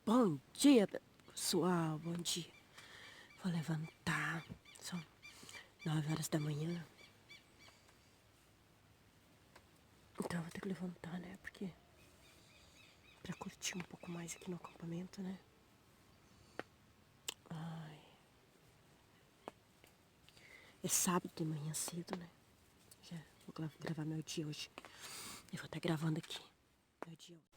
Bom dia, pessoal. Bom dia. Vou levantar. São 9 horas da manhã. Então vou ter que levantar, né? Porque pra curtir um pouco mais aqui no acampamento, né? Ai. É sábado de manhã cedo, né? Já vou gravar meu dia hoje. Eu vou estar gravando aqui meu dia hoje.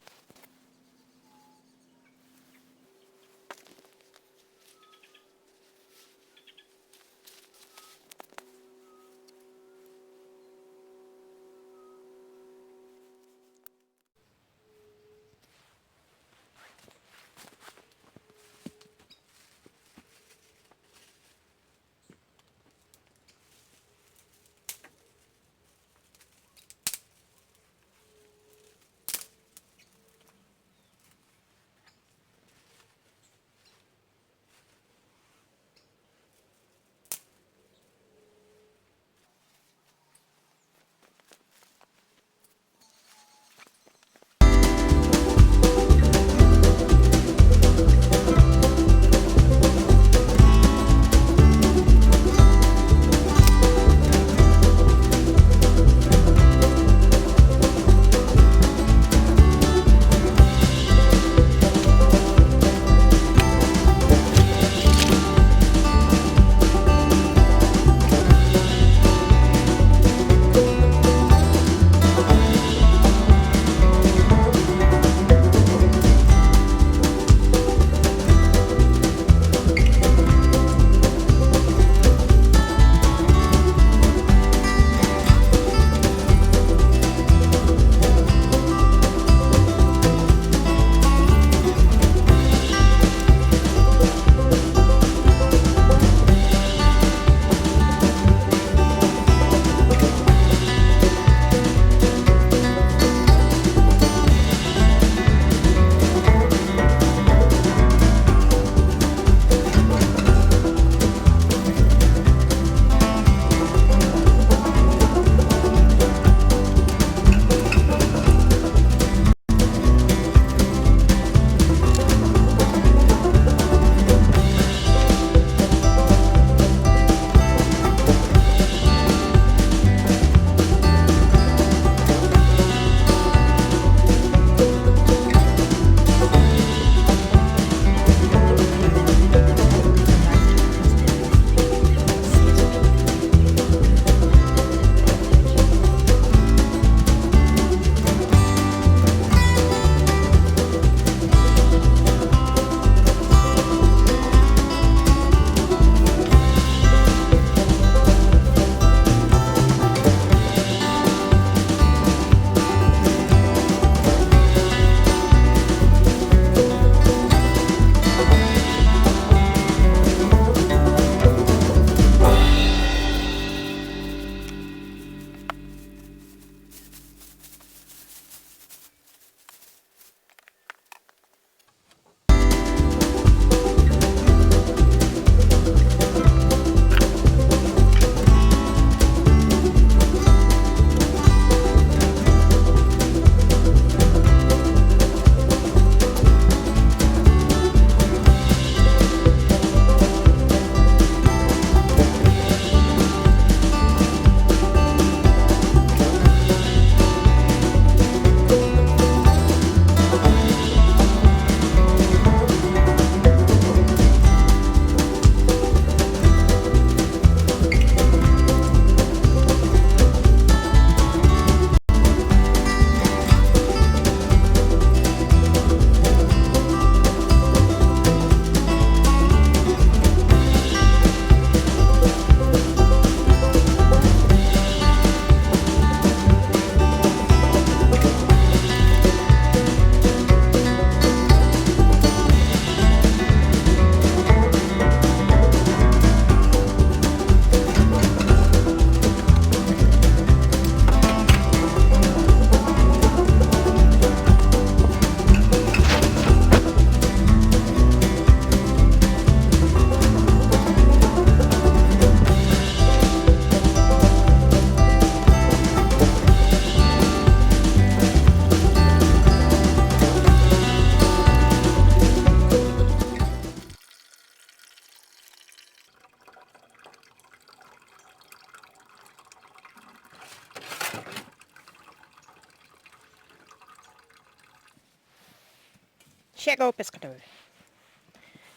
Chegou o pescador.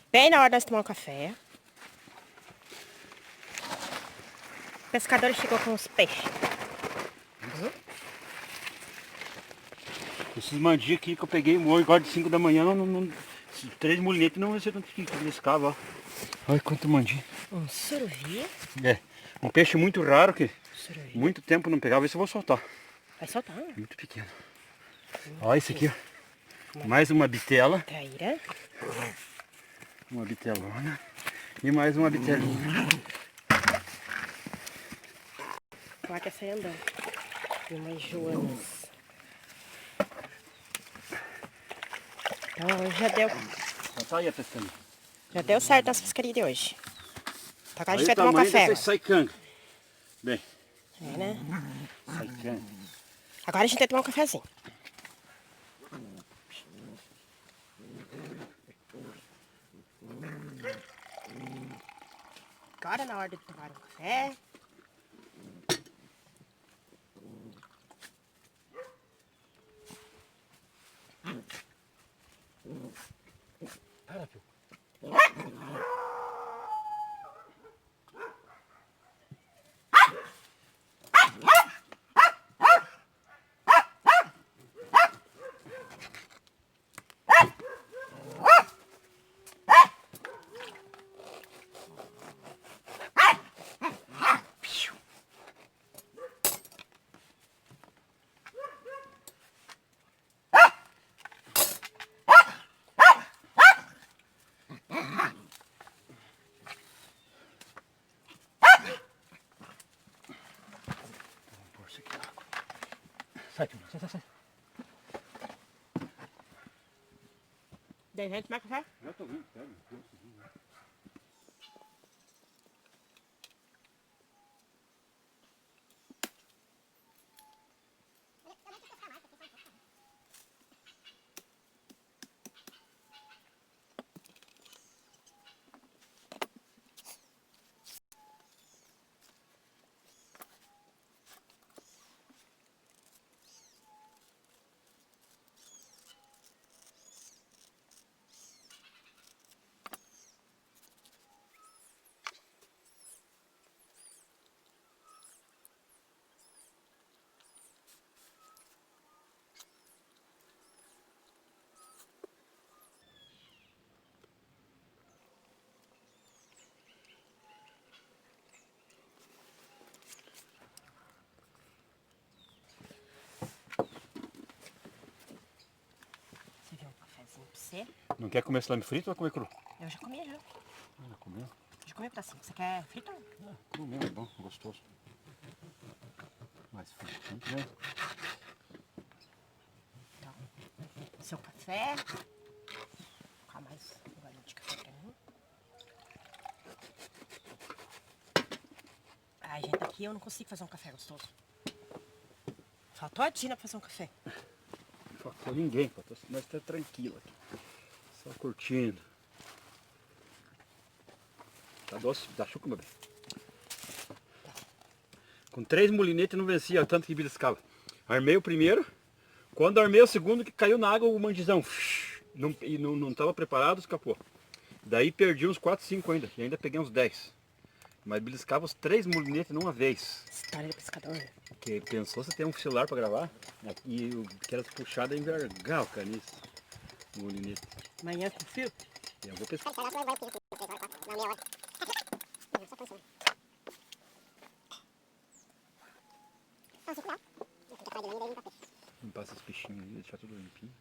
Bem na hora de nós tomar um café. O pescador chegou com os peixes. Esses mandi aqui que eu peguei hoje, agora de 5 da manhã, esses 3 mulinetes não vai ser tanto que pescava, ó. Olha quanto mandi. Um suruvi. É, um peixe muito raro que Suruvi. muito tempo não pegava, esse eu vou soltar. Vai soltar. Muito pequeno. Olha esse aqui, ó. Mais uma bitela. Traíra. Uma bitelona. E mais uma bitelinha. Placa sai andando. E umas joanas. Então hoje Já tá aí a pescando. já deu certo as pescarias de hoje. Então agora a gente Olha vai o tomar um tamanho café. dessa saicanga. Bem, É, né? saicanga. Agora a gente vai tomar um cafezinho. Agora é na hora de tomar um café. Para, filho. Sai, filho. Sai. Daí a gente tomar café? Já tô vindo, pega. Você viu um cafezinho pra você? Não quer comer salame frito ou vai comer cru? Eu já comi, já. Já comeu? Já comi um pedacinho. Você quer frito? Cru mesmo, é bom, gostoso. Mais frito sempre, né? Então, seu café. Vou colocar mais um golinho de café pra mim. Ai, gente, aqui eu não consigo fazer um café gostoso. Faltou a Tina pra fazer um café. Não faltou ninguém, nós estamos tranquilos aqui. Só curtindo. Tá doce, tá chuca, meu bem. Com 3 mulinetes não vencia tanto que beliscava. Armei o primeiro. Quando armei o segundo, que caiu na água o mandizão. E não estava preparado, escapou. Daí perdi uns 4, 5 ainda. E ainda peguei uns 10. Mas beliscava os 3 mulinetes numa vez. História de pescador. Porque pensou você ter um celular para gravar. E aquelas puxadas envergar o caniço. Mulinete. Amanhã com fio? Eu vou pescar. Limpar esses peixinhos aí, deixar tudo limpinho.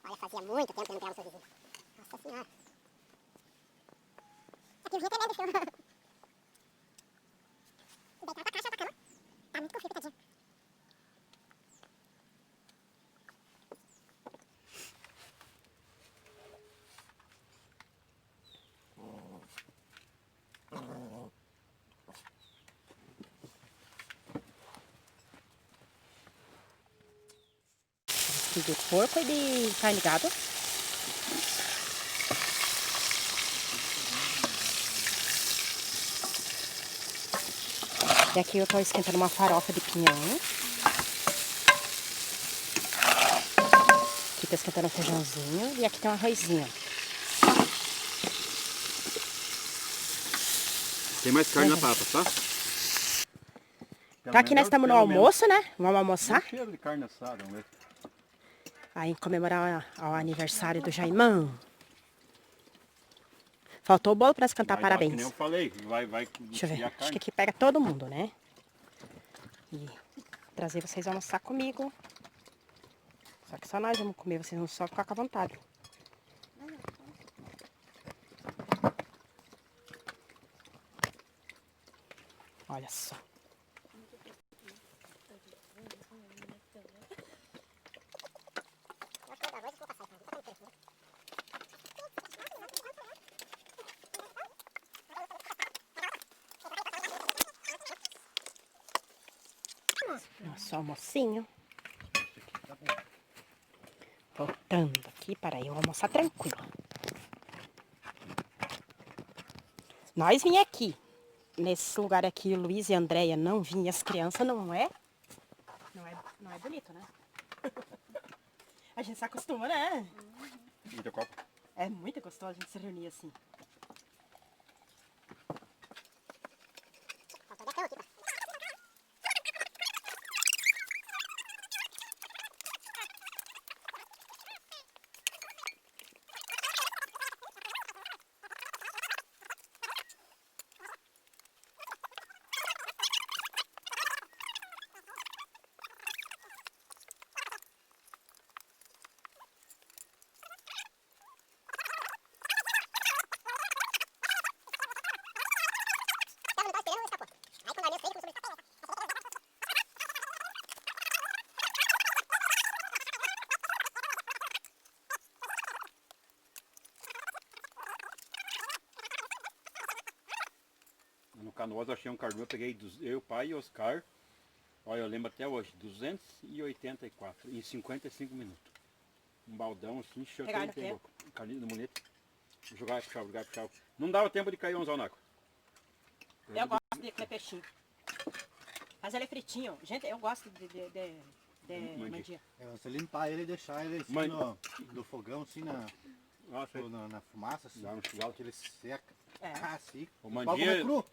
Olha, fazia muito tempo que eu não pegava o seu vizinho. Nossa senhora. Aqui o rio tem medo do fio. Deitar pra caixa da cama. Tá muito com frio, tadinho. De porco e de carne de gado. E aqui eu tô esquentando uma farofa de pinhão. Aqui tá esquentando um feijãozinho. E aqui tem um arrozinho. Tem mais carne na papa, tá? Tá, aqui nós estamos no almoço, né? Vamos almoçar. Tem cheiro de carne assada, mesmo. Aí em comemorar o aniversário do Jaimão. Faltou o bolo pra cantar parabéns. Que nem eu falei, vai Deixa eu ver. desfiar a Acho carne. que aqui pega todo mundo, né? E trazer vocês almoçar comigo. Só que só nós vamos comer, vocês vão só ficar com a vontade. Olha só. Nosso almocinho. Voltando aqui para eu almoçar tranquilo. Nós vim aqui. Nesse lugar aqui, o Luiz e a Andréia não vinham. As crianças não é bonito, né? A gente se acostuma, né? Muita copa. É muito gostoso a gente se reunir assim. No Canoas eu achei um cardume, eu peguei eu, pai e Oscar. Olha, eu lembro até hoje, 284 em 55 minutos. Um baldão assim, cheio de carninho no mulete. Jogar e puxava. Não dava tempo de cair um anzol na água. Eu gosto de comer peixinho. Mas ele é fritinho. Gente, eu gosto de mandinha. É você limpar ele e deixar ele assim no fogão, assim na fumaça, assim, que ele seca. Assim. O mandinha cru.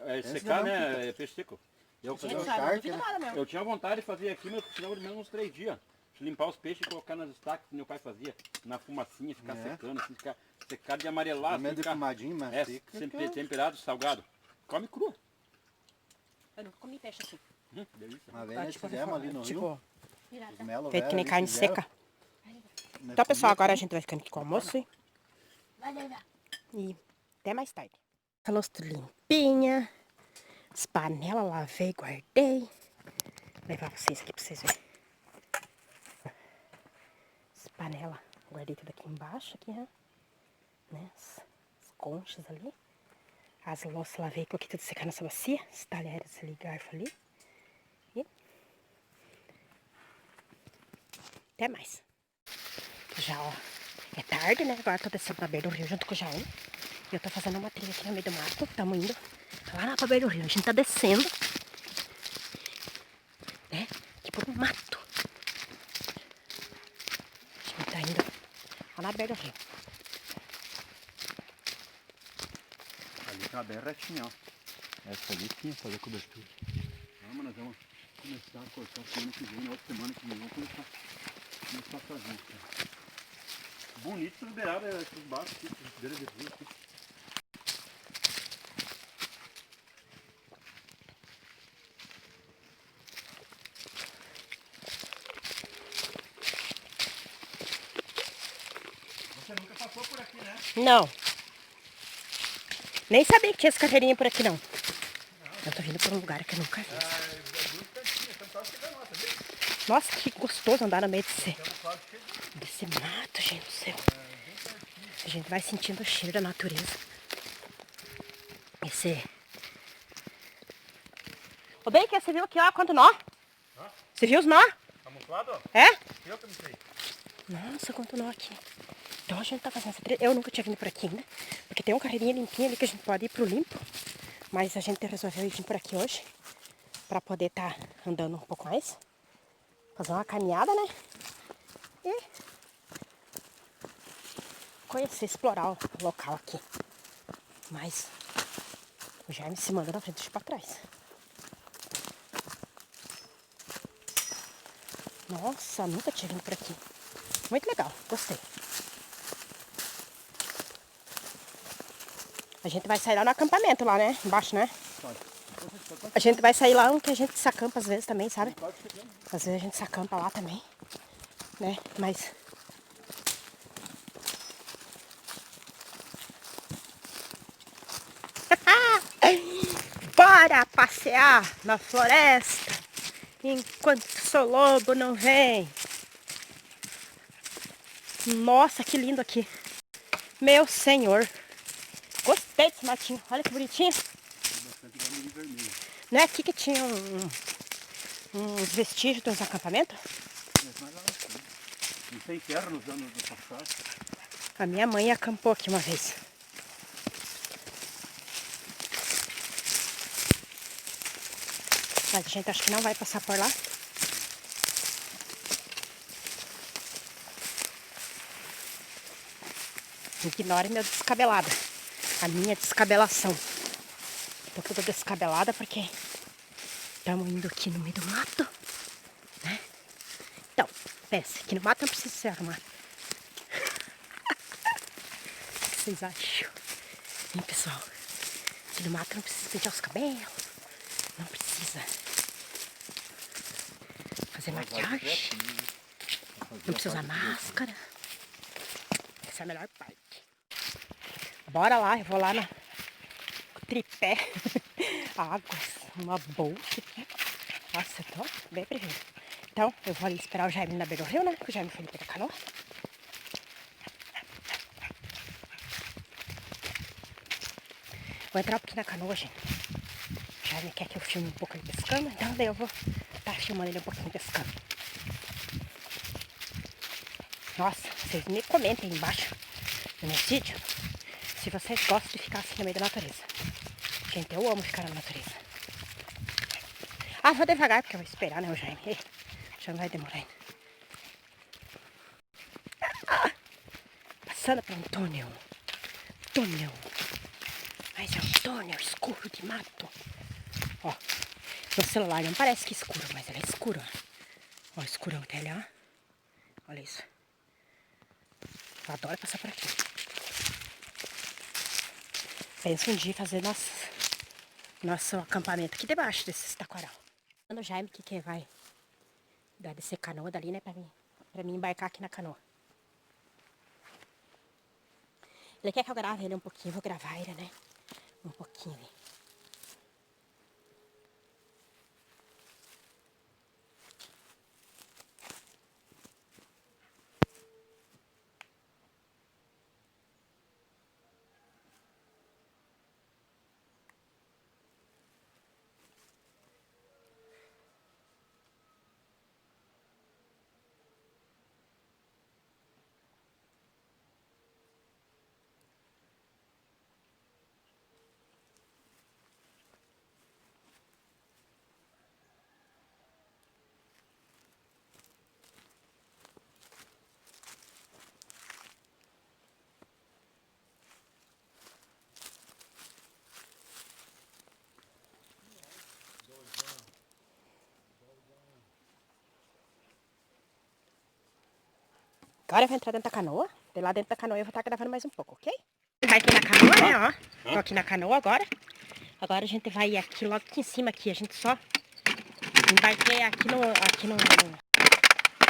É secar, né? É peixe seco. Gente, não duvido nada mesmo. Eu tinha vontade de fazer aqui, mas eu precisava de menos uns 3 dias. Limpar os peixes e colocar nas estacas que meu pai fazia. Na fumacinha, ficar secando, assim, ficar secado de amarelar. Meio ficar, defumadinho, mas seca. Temperado, salgado. Come cru. Eu nunca comi peixe assim. Delícia. Uma vez nós fizemos ali no Rio. Os melo Feito que nem velho carne fizeram. seca. Nós Então, pessoal, agora a comemos gente vai ficando aqui com o almoço. E até mais tarde. A louça limpinha. As panelas lavei, guardei. Vou levar vocês aqui pra vocês verem. As panelas, guardei tudo aqui embaixo, aqui, né? As conchas ali. As louças lavei, coloquei tudo secar nessa bacia. Os talheres ali, garfo ali. E até mais. Já, ó, é tarde, né? Agora tô descendo pra beira do rio junto com o Jaú. E eu tô fazendo uma trilha aqui no meio do mato. Estamos indo lá pra beira do rio. A gente tá descendo, né? Aqui por um mato. A gente tá indo lá na beira do rio. Ali tá bem retinho, ó. Essa ali sim, fazer cobertura. Vamos, nós vamos começar a cortar semana que vem, na outra semana que vem, vamos começar a fazer. Cara. Bonito essas beiradas, esses barcos aqui, essas beiras de rio aqui. Você nunca passou por aqui, né? Não. Nem sabia que tinha essa carreirinha por aqui, não. Eu tô vindo por um lugar que eu nunca vi. Nossa, que gostoso andar no meio desse mato, gente do céu. A gente vai sentindo o cheiro da natureza. Ô, bem, que você viu aqui, ó, quanto nó? Você viu os nó? Amontoado? É? Eu que não sei. Nossa, quanto nó aqui. Então a gente tá fazendo essa trilha. Eu nunca tinha vindo por aqui ainda. Porque tem uma carreirinha limpinha ali que a gente pode ir pro limpo. Mas a gente resolveu ir por aqui hoje. Pra poder estar andando um pouco mais. Fazer uma caminhada, né? E conhecer, explorar o local aqui. Mas o Jaime se manda na frente, deixa pra trás. Nossa, nunca tinha vindo por aqui. Muito legal, gostei. A gente vai sair lá no acampamento lá, né? Embaixo, né? A gente vai sair lá onde a gente se acampa às vezes também, sabe? Às vezes a gente se acampa lá também, né? Mas... Bora passear na floresta enquanto o seu lobo não vem. Nossa, que lindo aqui. Meu senhor. Gostei desse matinho. Olha que bonitinho. Não é aqui que tinha uns vestígios dos acampamentos? Não tem terra nos anos do passado. A minha mãe acampou aqui uma vez. Mas a gente acho que não vai passar por lá. Ignore meu descabelada. A minha descabelação. Tô toda descabelada porque estamos indo aqui no meio do mato, né? Então, pense, aqui no mato não precisa se arrumar. O que vocês acham? Hein, pessoal? Aqui no mato não precisa pentear os cabelos. Não precisa fazer maquiagem. Não precisa usar máscara. Essa é a melhor parte. Bora lá, eu vou lá no tripé. Água, uma bolsa aqui. Nossa, eu tô bem prevenido. Então, eu vou ali esperar o Jaime na beira do rio, né? O Jaime foi ali pegar canoa. Vou entrar um pouquinho na canoa, gente. O Jaime quer que eu filme um pouco ele pescando, então daí eu vou estar filmando ele um pouquinho pescando. Nossa, vocês me comentem aí embaixo no meu vídeo se vocês gostam de ficar assim no meio da natureza. Gente, eu amo ficar na natureza. Ah, vou devagar porque eu vou esperar, né, o Jaime? Já não vai demorar ainda. Passando por um túnel. Túnel. Mas é um túnel escuro de mato. Ó, no celular não parece que é escuro, mas ele é escuro. Ó, escurão até ali, ó. Olha isso. Eu adoro passar por aqui. Penso um dia fazer nosso acampamento aqui debaixo desse taquaral. O Jaime que vai descer canoa dali, né, pra mim embarcar aqui na canoa. Ele quer que eu grave ele um pouquinho, eu vou gravar ele, né, um pouquinho ali. Agora eu vou entrar dentro da canoa. De lá dentro da canoa eu vou estar gravando mais um pouco, ok? Vai aqui na canoa, né, ó. Tô aqui na canoa agora. Agora a gente vai aqui, logo aqui em cima aqui. A gente só embarquei aqui na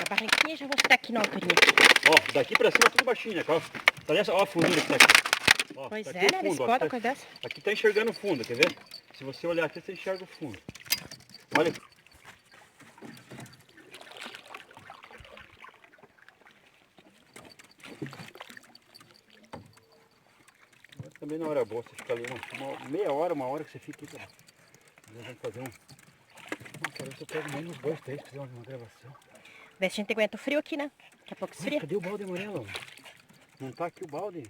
barranquinha e já vou ficar aqui na alturinha. Ó, daqui pra cima é tudo baixinho, né, cara? Tá nessa, ó a fundura que tá aqui. Ó, Pois tá é, né? Eles podem coisa dessa. Aqui tá enxergando o fundo, quer ver? Se você olhar aqui, você enxerga o fundo. Olha aqui. Também na hora boa, você fica ali uma meia hora, uma hora que você fica aqui. Nós vamos fazer quero ver se eu pego meio uns 2, 3 pra fazer uma gravação. Vê se a gente aguenta o frio aqui, né? Daqui a pouco esfria. Cadê o balde amarelo? Não tá aqui o balde?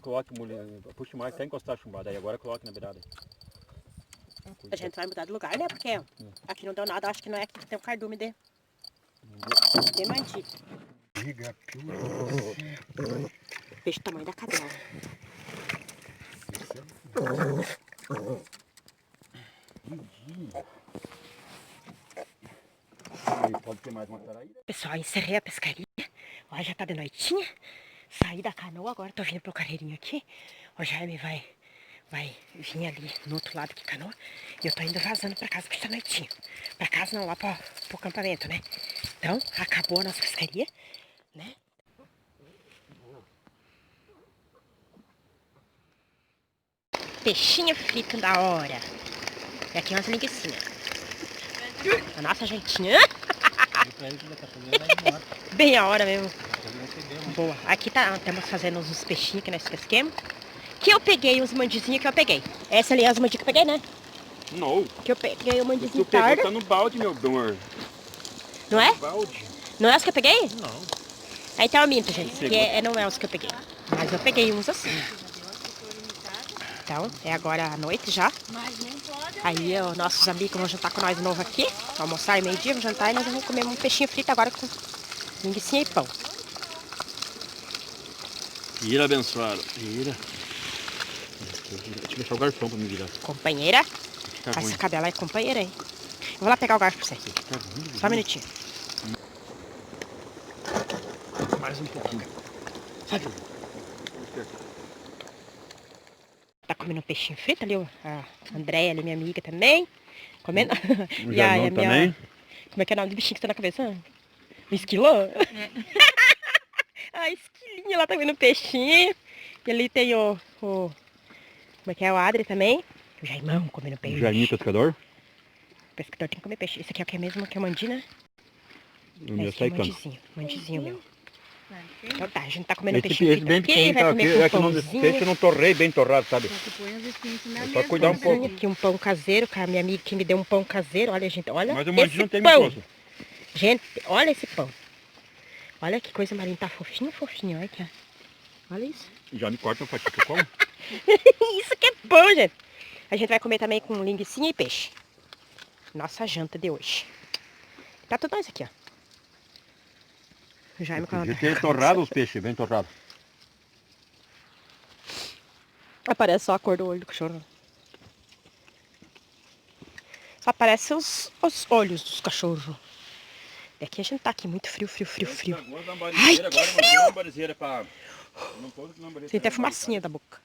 coloque, puxe mais até encostar a chumbada. Aí agora coloque na beirada. A gente vai mudar de lugar, né? Porque aqui não deu nada. Acho que não é aqui que tem o cardume de manti. Peixe do tamanho da cadela. Pode ter mais uma taraíra. Pessoal, encerrei a pescaria. Ó, já tá de noitinha. Saí da canoa, agora tô vindo pro carreirinho aqui. O Jaime vai vir ali no outro lado que canoa. E eu tô indo vazando pra casa porque tá noitinho. Pra casa não, lá pro acampamento, né? Então, acabou a nossa pescaria, né? Peixinho frito da hora. E aqui umas linguiçinhas. A nossa jantinha. Bem a hora mesmo. Boa. Aqui estamos fazendo uns peixinhos que nós pesquemos. Que eu peguei os mandizinhos que eu peguei. Essa ali é as mandinhas que eu peguei, né? Não. Que eu peguei o mandizinho Tu pegou, tarde. tá no balde, meu amor. Não é? Balde. Não é as que eu peguei? Não. Aí então eu minto, gente. Que não é os que eu peguei. Mas eu peguei uns assim. Então, é agora à noite já. Aí os nossos amigos vão jantar com nós de novo aqui. Almoçar meio-dia, vamos jantar e nós vamos comer um peixinho frito agora com linguiça e pão. Vira, abençoado. Vira. Deixa eu deixar o garfão pra me virar. Companheira. Fica Essa ruim. cadela é companheira aí. Eu vou lá pegar o garfo pra você. Fica ruim. Só um minutinho. Mais um pouquinho. Sai, Júlio. Tá comendo um peixinho frito ali, ó. A Andréia ali, minha amiga também. Comendo. O E aí, Jaimão também. Como é que é o nome do bichinho que tá na cabeça? O esquilô? A esquilinha lá tá comendo um peixinho. E ali tem o... Como é que é? O Adri também. O Jaimão comendo peixe. O Jaiminho pescador. O pescador tem que comer peixe. Esse aqui é o que é mesmo que é mandi, né? O meu Esse aqui é saicano. mandizinho. Mandizinho meu. Então tá, a gente tá comendo Esse peixinho peixe frito bem aqui, pequeno, vai tá? comer É com que não, esse pãozinho. peixe eu não torrei bem torrado, sabe? É Só cuidar um pouco. Aqui um pão caseiro, que a minha amiga que me deu um pão caseiro. Olha, gente, olha Mas o esse mandinho não tem pão. muito gosto. Gente, olha esse pão. Olha que coisa, Marinho, tá fofinho, fofinho. Olha aqui, ó. Olha isso. Já me corta um fatia que eu como. Isso que é pão, gente. A gente vai comer também com linguicinha e peixe. Nossa janta de hoje. Tá tudo nós aqui, ó. O Jaime com a... Podia ter torrado os peixes, bem torrado. Aparece só a cor do olho do cachorro. Só aparece os olhos dos cachorros. E aqui a gente tá aqui muito frio, frio, frio, frio. Ai, que frio! Tem até fumacinha da boca.